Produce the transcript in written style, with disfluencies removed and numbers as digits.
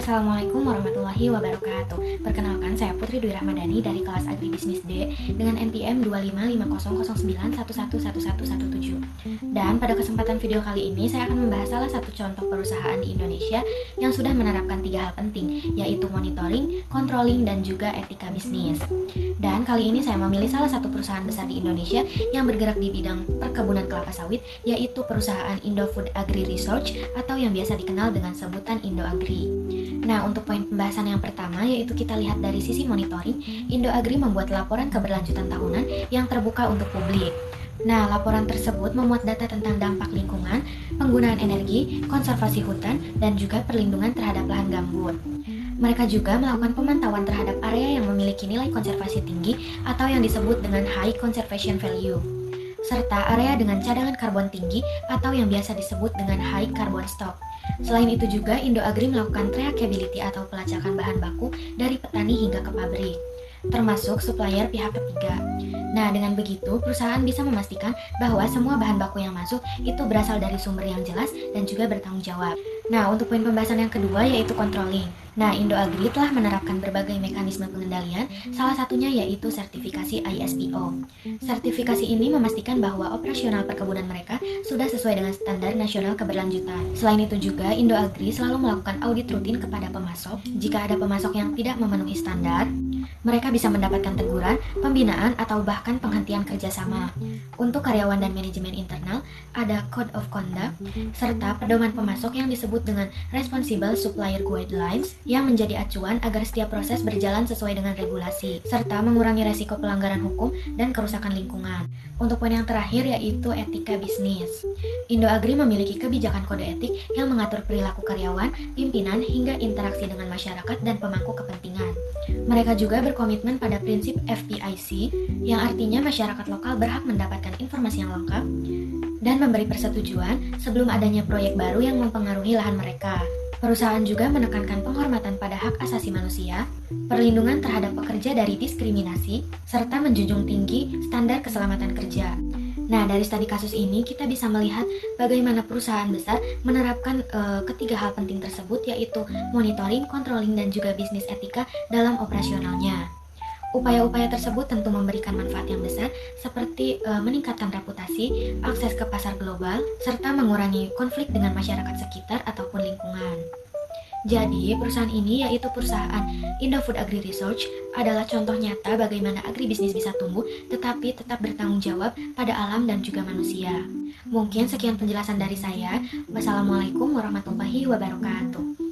Assalamualaikum warahmatullahi wabarakatuh. Perkenalkan, saya Putri Dwi Rahmadani dari kelas Agribisnis D dengan NPM 2550009111117. Dan pada kesempatan video kali ini saya akan membahas salah satu contoh perusahaan di Indonesia yang sudah menerapkan 3 hal penting, yaitu monitoring, controlling, dan juga etika bisnis. Dan kali ini saya memilih salah satu perusahaan besar di Indonesia yang bergerak di bidang perkebunan kelapa sawit, yaitu perusahaan Indofood Agri Research atau yang biasa dikenal dengan sebutan Indo Agri. Nah, untuk poin pembahasan yang pertama yaitu kita lihat dari sisi monitoring. Indo Agri membuat laporan keberlanjutan tahunan yang terbuka untuk publik. Nah, laporan tersebut memuat data tentang dampak lingkungan, penggunaan energi, konservasi hutan, dan juga perlindungan terhadap lahan gambut. Mereka juga melakukan pemantauan terhadap area yang memiliki nilai konservasi tinggi atau yang disebut dengan high conservation value, serta area dengan cadangan karbon tinggi atau yang biasa disebut dengan high carbon stock. Selain itu juga Indo Agri melakukan traceability atau pelacakan bahan baku dari petani hingga ke pabrik, termasuk supplier pihak ketiga. Nah, dengan begitu perusahaan bisa memastikan bahwa semua bahan baku yang masuk itu berasal dari sumber yang jelas dan juga bertanggung jawab. Nah, untuk poin pembahasan yang kedua yaitu controlling. Nah, Indo Agri telah menerapkan berbagai mekanisme pengendalian, salah satunya yaitu sertifikasi ISPO. Sertifikasi ini memastikan bahwa operasional perkebunan mereka sudah sesuai dengan standar nasional keberlanjutan. Selain itu juga, Indo Agri selalu melakukan audit rutin kepada pemasok. Jika ada pemasok yang tidak memenuhi standar, mereka bisa mendapatkan teguran, pembinaan, atau bahkan penghentian kerjasama. Untuk karyawan dan manajemen internal, ada Code of Conduct, serta pedoman pemasok yang disebut dengan Responsible Supplier Guidelines, yang menjadi acuan agar setiap proses berjalan sesuai dengan regulasi, serta mengurangi resiko pelanggaran hukum dan kerusakan lingkungan. Untuk poin yang terakhir yaitu etika bisnis. Indo Agri memiliki kebijakan kode etik yang mengatur perilaku karyawan, pimpinan, hingga interaksi dengan masyarakat dan pemangku kepentingan. Mereka juga berkomitmen pada prinsip FPIC, yang artinya masyarakat lokal berhak mendapatkan informasi yang lengkap dan memberi persetujuan sebelum adanya proyek baru yang mempengaruhi lahan mereka. Perusahaan juga menekankan penghormatan pada hak asasi manusia, perlindungan terhadap pekerja dari diskriminasi, serta menjunjung tinggi standar keselamatan kerja. Nah, dari studi kasus ini kita bisa melihat bagaimana perusahaan besar menerapkan ketiga hal penting tersebut, yaitu monitoring, controlling, dan juga bisnis etika dalam operasionalnya. Upaya-upaya tersebut tentu memberikan manfaat yang besar seperti meningkatkan reputasi, akses ke pasar global, serta mengurangi konflik dengan masyarakat sekitar ataupun lingkungan. Jadi, perusahaan ini yaitu perusahaan Indofood Agri Research adalah contoh nyata bagaimana agribisnis bisa tumbuh tetapi tetap bertanggung jawab pada alam dan juga manusia. Mungkin sekian penjelasan dari saya. Wassalamualaikum warahmatullahi wabarakatuh.